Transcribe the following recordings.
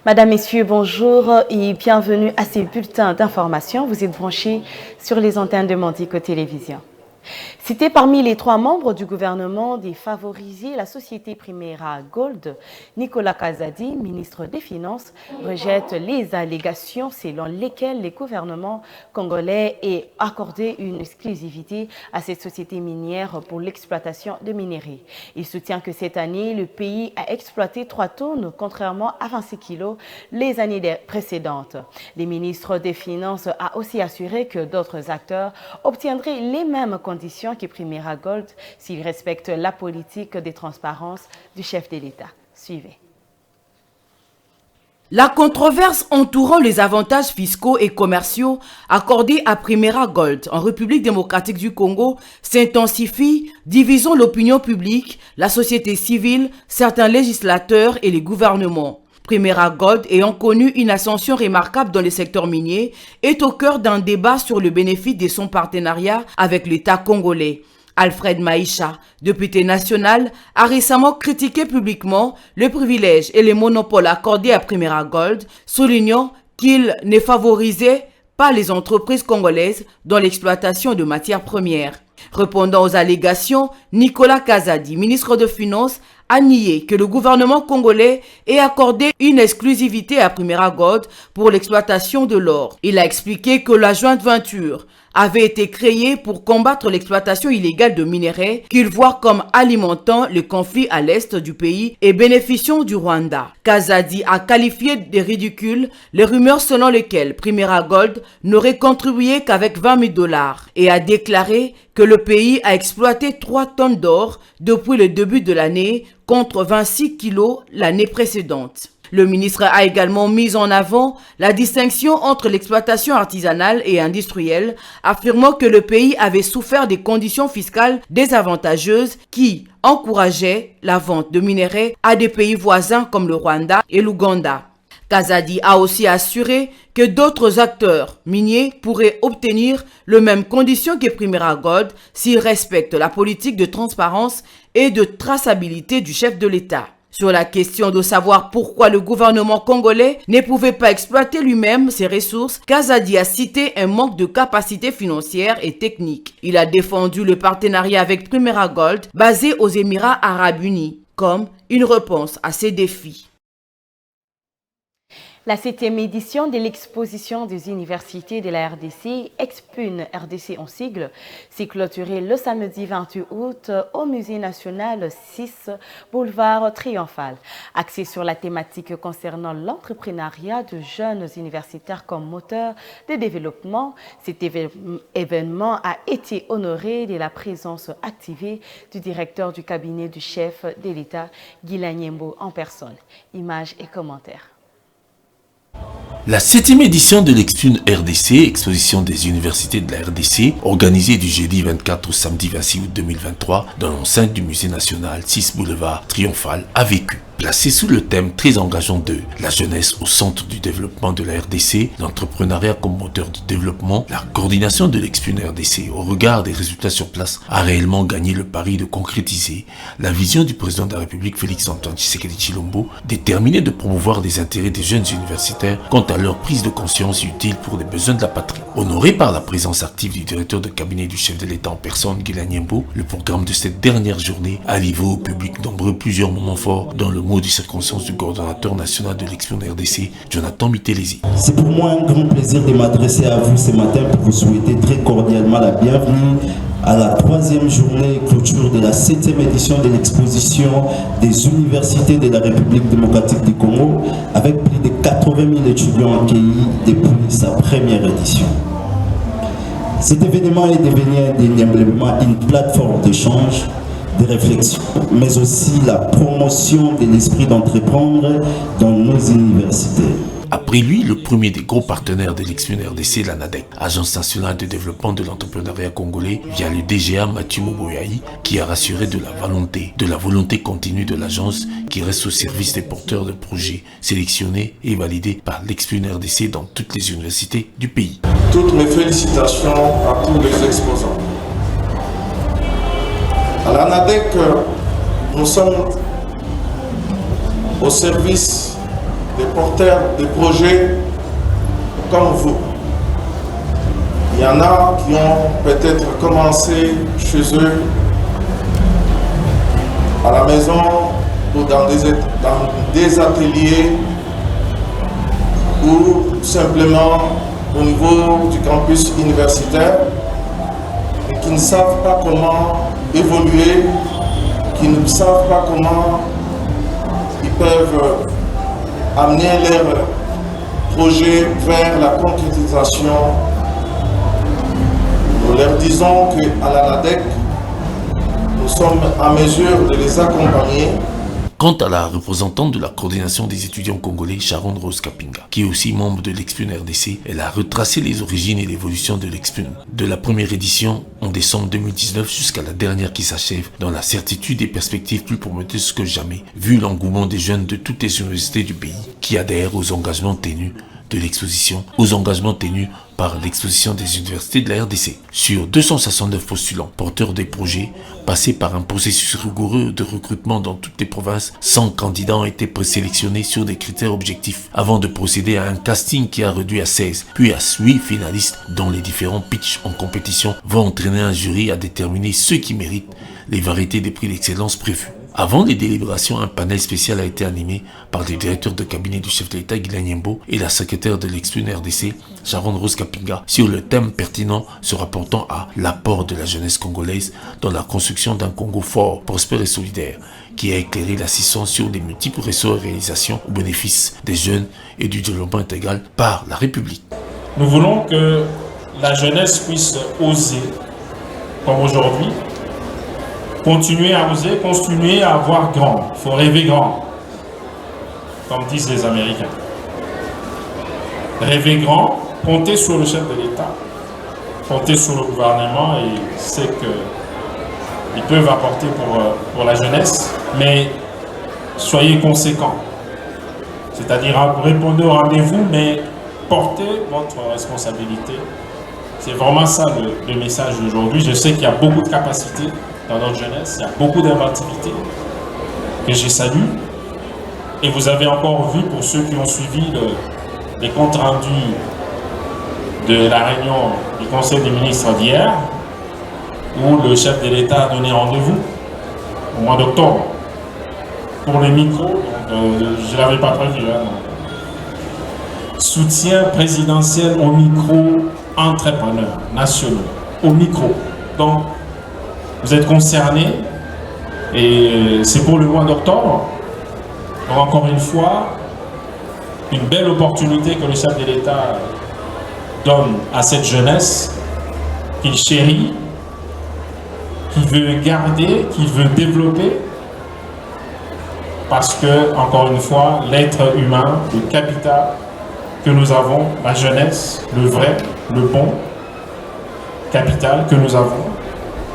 Madame, Messieurs, bonjour et bienvenue à ces bulletins d'information. Vous êtes branchés sur les antennes de Mandico Télévision. Cité parmi les 3 membres du gouvernement de favoriser la société Primera Gold, Nicolas Kazadi, ministre des Finances, rejette les allégations selon lesquelles le gouvernement congolais ait accordé une exclusivité à cette société minière pour l'exploitation de minerais. Il soutient que cette année, le pays a exploité 3 tonnes, contrairement à 26 kilos les années précédentes. Le ministre des Finances a aussi assuré que d'autres acteurs obtiendraient les mêmes conditions que Primera Gold s'il respecte la politique de transparence du chef de l'État. Suivez. La controverse entourant les avantages fiscaux et commerciaux accordés à Primera Gold en République démocratique du Congo s'intensifie, divisant l'opinion publique, la société civile, certains législateurs et les gouvernements. Primera Gold, ayant connu une ascension remarquable dans le secteur minier, est au cœur d'un débat sur le bénéfice de son partenariat avec l'État congolais. Alfred Maïcha, député national, a récemment critiqué publiquement le privilège et les monopoles accordés à Primera Gold, soulignant qu'il ne favorisait pas les entreprises congolaises dans l'exploitation de matières premières. Répondant aux allégations, Nicolas Kazadi, ministre des Finances, a nié que le gouvernement congolais ait accordé une exclusivité à Primera Gold pour l'exploitation de l'or. Il a expliqué que la jointe venture avait été créée pour combattre l'exploitation illégale de minerais qu'il voit comme alimentant le conflit à l'est du pays et bénéficiant du Rwanda. Kazadi a qualifié de ridicule les rumeurs selon lesquelles Primera Gold n'aurait contribué qu'avec 20 000 $ et a déclaré que le pays a exploité 3 tonnes d'or depuis le début de l'année contre 26 kilos l'année précédente. Le ministre a également mis en avant la distinction entre l'exploitation artisanale et industrielle, affirmant que le pays avait souffert des conditions fiscales désavantageuses qui encourageaient la vente de minerais à des pays voisins comme le Rwanda et l'Ouganda. Kazadi a aussi assuré que d'autres acteurs miniers pourraient obtenir les mêmes conditions que Primera Gold s'ils respectent la politique de transparence et de traçabilité du chef de l'État. Sur la question de savoir pourquoi le gouvernement congolais ne pouvait pas exploiter lui-même ses ressources, Kazadi a cité un manque de capacité financière et technique. Il a défendu le partenariat avec Primera Gold basé aux Émirats Arabes Unis comme une réponse à ces défis. La 7e édition de l'exposition des universités de la RDC, Expune RDC en sigle, s'est clôturée le samedi 28 août au Musée national 6, boulevard Triomphal. Axé sur la thématique concernant l'entrepreneuriat de jeunes universitaires comme moteur de développement, cet événement a été honoré de la présence activée du directeur du cabinet du chef de l'État, Guy Lanyembo, en personne. Images et commentaires. La 7e édition de l'Expune RDC, exposition des universités de la RDC, organisée du jeudi 24 au samedi 26 août 2023 dans l'enceinte du Musée national 6 boulevard Triomphal, a vécu. Placé sous le thème très engageant de la jeunesse au centre du développement de la RDC, l'entrepreneuriat comme moteur de développement, la coordination de l'Expune RDC au regard des résultats sur place a réellement gagné le pari de concrétiser la vision du président de la République Félix-Antoine Tshisekedi Tshilombo, déterminé de promouvoir les intérêts des jeunes universitaires quant à leur prise de conscience utile pour les besoins de la patrie. Honoré par la présence active du directeur de cabinet du chef de l'État en personne, Guy Lanyembo, le programme de cette dernière journée a livré au public nombreux plusieurs moments forts dans le mot de circonstance du coordonnateur national de l'Expune RDC, Jonathan Mitelezi. C'est pour moi un grand plaisir de m'adresser à vous ce matin pour vous souhaiter très cordialement la bienvenue à la 3e journée clôture de la 7e édition de l'exposition des universités de la République démocratique du Congo, avec plus de 80 000 étudiants accueillis depuis sa première édition. Cet événement est devenu indéniablement une plateforme d'échange, de réflexion, mais aussi la promotion de l'esprit d'entreprendre dans nos universités. Après lui, le premier des gros partenaires de l'Expune RDC, l'ANADEC, Agence nationale de développement de l'entrepreneuriat congolais, via le DGA Mathieu Moboyaï, qui a rassuré de la volonté continue de l'agence qui reste au service des porteurs de projets sélectionnés et validés par l'Expune RDC dans toutes les universités du pays. Toutes mes félicitations à tous les exposants. À l'ANADEC, nous sommes au service des porteurs de projets comme vous. Il y en a qui ont peut-être commencé chez eux, à la maison ou dans des ateliers ou simplement au niveau du campus universitaire et qui ne savent pas comment évoluer, qui ne savent pas comment ils peuvent amener leurs projets vers la concrétisation. Nous leur disons qu'à la NADEC, nous sommes en mesure de les accompagner. Quant à la représentante de la coordination des étudiants congolais, Sharon Rose Kapinga, qui est aussi membre de l'Expune RDC, elle a retracé les origines et l'évolution de l'Expune, de la première édition en décembre 2019 jusqu'à la dernière qui s'achève, dans la certitude et perspectives plus prometteuses que jamais, vu l'engouement des jeunes de toutes les universités du pays qui adhèrent aux engagements tenus de l'exposition, aux engagements tenus par l'exposition des universités de la RDC. Sur 269 postulants, porteurs des projets, passés par un processus rigoureux de recrutement dans toutes les provinces, 100 candidats ont été présélectionnés sur des critères objectifs avant de procéder à un casting qui a réduit à 16, puis à 8 finalistes dont les différents pitchs en compétition vont entraîner un jury à déterminer ceux qui méritent les variétés des prix d'excellence prévus. Avant les délibérations, un panel spécial a été animé par le directeur de cabinet du chef de l'État, Guilain Nyembo, et la secrétaire de l'Expune RDC, Sharon Rose Kapinga, sur le thème pertinent se rapportant à l'apport de la jeunesse congolaise dans la construction d'un Congo fort, prospère et solidaire, qui a éclairé l'assistance sur des multiples ressorts et réalisations au bénéfice des jeunes et du développement intégral par la République. Nous voulons que la jeunesse puisse oser, comme aujourd'hui, continuer à oser, continuer à voir grand. Il faut rêver grand, comme disent les Américains. Rêver grand, compter sur le chef de l'État, compter sur le gouvernement et c'est qu'ils peuvent apporter pour la jeunesse, mais soyez conséquents. C'est-à-dire répondez au rendez-vous, mais portez votre responsabilité. C'est vraiment ça le message d'aujourd'hui. Je sais qu'il y a beaucoup de capacités dans notre jeunesse, il y a beaucoup d'inventivité que je salue. Et vous avez encore vu, pour ceux qui ont suivi les comptes rendus de la réunion du Conseil des ministres d'hier, où le chef de l'État a donné rendez-vous au mois d'octobre pour les micros. Je ne l'avais pas prévu. Soutien présidentiel aux micro-entrepreneurs nationaux, au micro. Donc, vous êtes concernés et c'est pour le mois d'octobre. Donc encore une fois, une belle opportunité que le chef de l'État donne à cette jeunesse qu'il chérit, qu'il veut garder, qu'il veut développer. Parce que, encore une fois, l'être humain, le capital que nous avons, la jeunesse, le vrai, le bon capital que nous avons,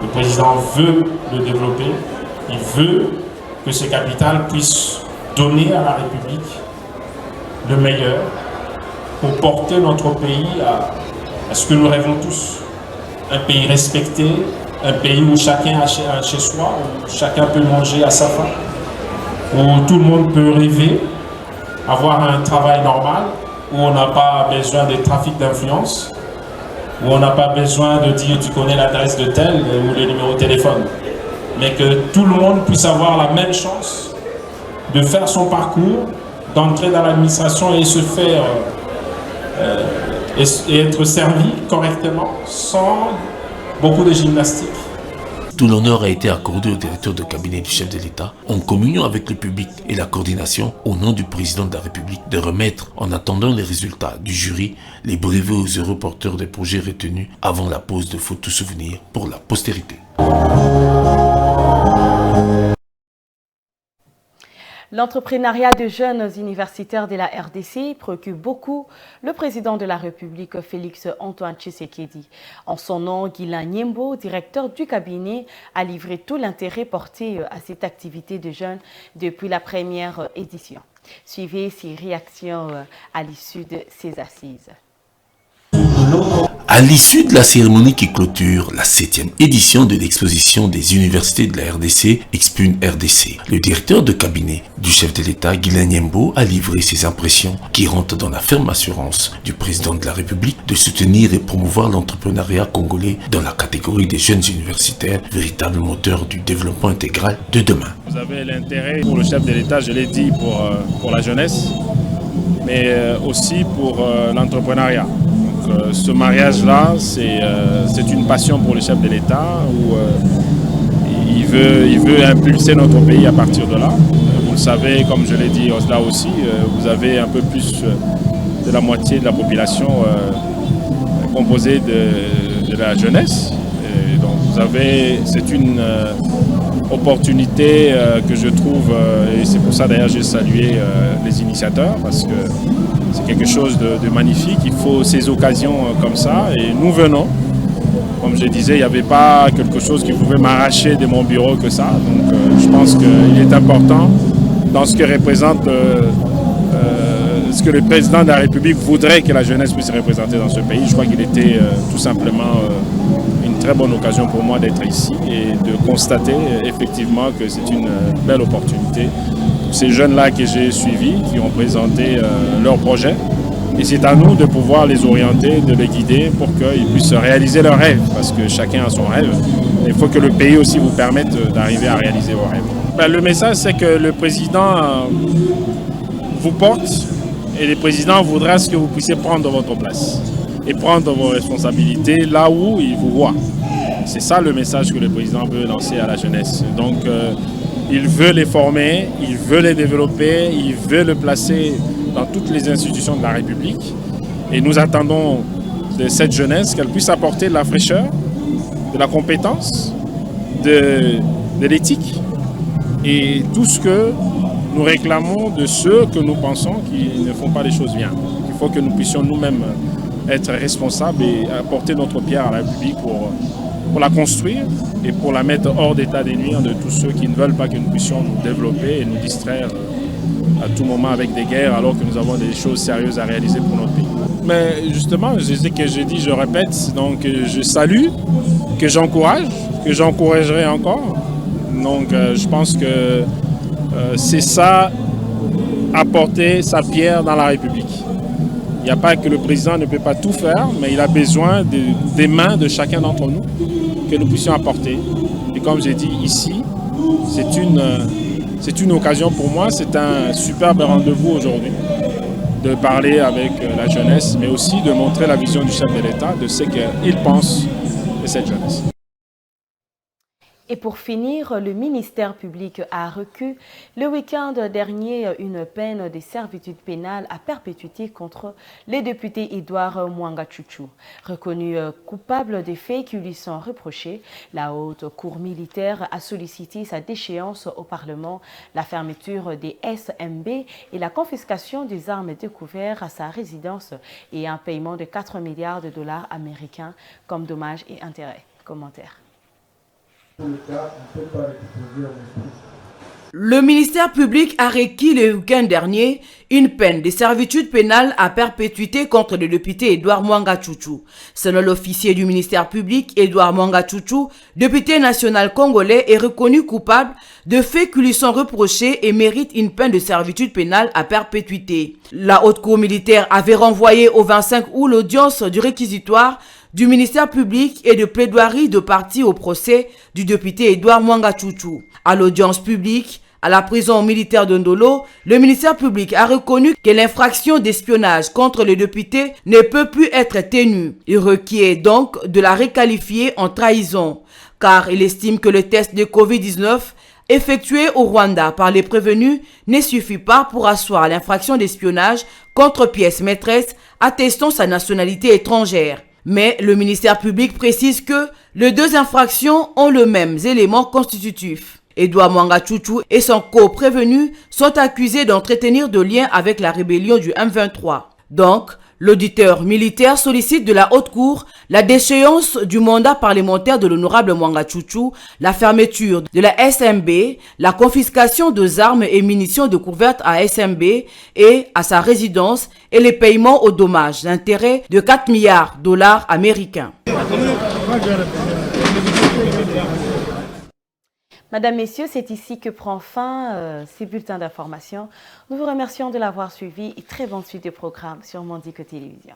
le président veut le développer, il veut que ce capital puisse donner à la République le meilleur pour porter notre pays à ce que nous rêvons tous. Un pays respecté, un pays où chacun a chez soi, où chacun peut manger à sa faim, où tout le monde peut rêver, avoir un travail normal, où on n'a pas besoin de trafic d'influence, où on n'a pas besoin de dire tu connais l'adresse de tel ou le numéro de téléphone, mais que tout le monde puisse avoir la même chance de faire son parcours, d'entrer dans l'administration et se faire et être servi correctement sans beaucoup de gymnastique. Tout l'honneur a été accordé au directeur de cabinet du chef de l'État, en communion avec le public et la coordination au nom du président de la République, de remettre, en attendant les résultats du jury, les brevets aux heureux porteurs des projets retenus avant la pause de photos souvenirs pour la postérité. L'entrepreneuriat de jeunes universitaires de la RDC préoccupe beaucoup le président de la République, Félix Antoine Tshisekedi. En son nom, Guilain Nyembo, directeur du cabinet, a livré tout l'intérêt porté à cette activité de jeunes depuis la première édition. Suivez ses réactions à l'issue de ces assises. À l'issue de la cérémonie qui clôture la 7e édition de l'exposition des universités de la RDC, Expune RDC, le directeur de cabinet du chef de l'État, Guylain Nyembo, a livré ses impressions qui rentrent dans la ferme assurance du président de la République de soutenir et promouvoir l'entrepreneuriat congolais dans la catégorie des jeunes universitaires, véritable moteur du développement intégral de demain. Vous avez l'intérêt pour le chef de l'État, je l'ai dit, pour la jeunesse, mais aussi pour l'entrepreneuriat. Ce mariage-là, c'est une passion pour le chef de l'État où il veut impulser notre pays à partir de là. Vous le savez, comme je l'ai dit là aussi, vous avez un peu plus de la moitié de la population composée de la jeunesse. Et donc c'est une opportunité que je trouve, et c'est pour ça d'ailleurs j'ai salué les initiateurs, parce que c'est quelque chose de magnifique. Il faut ces occasions comme ça, et nous venons. Comme je disais, il n'y avait pas quelque chose qui pouvait m'arracher de mon bureau que ça. Donc je pense qu'il est important dans ce que représente ce que le président de la République voudrait que la jeunesse puisse représenter dans ce pays. Je crois qu'il était tout simplement une très bonne occasion pour moi d'être ici et de constater effectivement que c'est une belle opportunité. Ces jeunes-là que j'ai suivis, qui ont présenté leurs projets, et c'est à nous de pouvoir les orienter, de les guider pour qu'ils puissent réaliser leurs rêves, parce que chacun a son rêve. Il faut que le pays aussi vous permette d'arriver à réaliser vos rêves. Le message, c'est que le président vous porte, et le président voudra ce que vous puissiez prendre votre place et prendre vos responsabilités là où il vous voit. C'est ça le message que le président veut lancer à la jeunesse. Donc il veut les former, il veut les développer, il veut les placer dans toutes les institutions de la République. Et nous attendons de cette jeunesse qu'elle puisse apporter de la fraîcheur, de la compétence, de l'éthique et tout ce que nous réclamons de ceux que nous pensons qui ne font pas les choses bien. Il faut que nous puissions nous-mêmes être responsables et apporter notre pierre à la République pour la construire et pour la mettre hors d'état des nuire de tous ceux qui ne veulent pas que nous puissions nous développer et nous distraire à tout moment avec des guerres alors que nous avons des choses sérieuses à réaliser pour notre pays. Mais justement, je sais que je dis, je répète, donc je salue, que j'encourage, que j'encouragerai encore. Donc je pense que c'est ça, apporter sa pierre dans la République. Il n'y a pas que le président ne peut pas tout faire, mais il a besoin des mains de chacun d'entre nous que nous puissions apporter. Et comme j'ai dit ici, c'est une occasion pour moi, c'est un superbe rendez-vous aujourd'hui de parler avec la jeunesse, mais aussi de montrer la vision du chef de l'État, de ce qu'il pense de cette jeunesse. Et pour finir, le ministère public a reçu le week-end dernier une peine de servitude pénale à perpétuité contre le député Edouard Mwanga Chouchou. Reconnu coupable des faits qui lui sont reprochés, la haute cour militaire a sollicité sa déchéance au Parlement, la fermeture des SMB et la confiscation des armes découvertes à sa résidence et un paiement de 4 milliards de dollars américains comme dommages et intérêts. Commentaire. Le ministère public a requis le week-end dernier une peine de servitude pénale à perpétuité contre le député Edouard Mwanga Chouchou. Selon l'officier du ministère public, Edouard Mwanga Chouchou, député national congolais, est reconnu coupable de faits qui lui sont reprochés et mérite une peine de servitude pénale à perpétuité. La haute cour militaire avait renvoyé au 25 août l'audience du réquisitoire du ministère public et de plaidoirie de partie au procès du député Edouard Mwanga Chouchou. À l'audience publique, à la prison militaire de Ndolo, le ministère public a reconnu que l'infraction d'espionnage contre le député ne peut plus être tenue. Il requiert donc de la requalifier en trahison, car il estime que le test de Covid-19 effectué au Rwanda par les prévenus ne suffit pas pour asseoir l'infraction d'espionnage contre pièce maîtresse attestant sa nationalité étrangère. Mais le ministère public précise que les deux infractions ont le même élément constitutif. Edouard Mwanga Chouchou et son co-prévenu sont accusés d'entretenir de liens avec la rébellion du M23. Donc, l'auditeur militaire sollicite de la haute cour La déchéance du mandat parlementaire de l'honorable Mwanga Chouchou, la fermeture de la SMB, la confiscation des armes et munitions découvertes à SMB et à sa résidence et les paiements aux dommages d'intérêt de 4 milliards de dollars américains. Madame, Messieurs, c'est ici que prend fin ces bulletins d'information. Nous vous remercions de l'avoir suivi et très bonne suite de programme sur Mondico Télévision.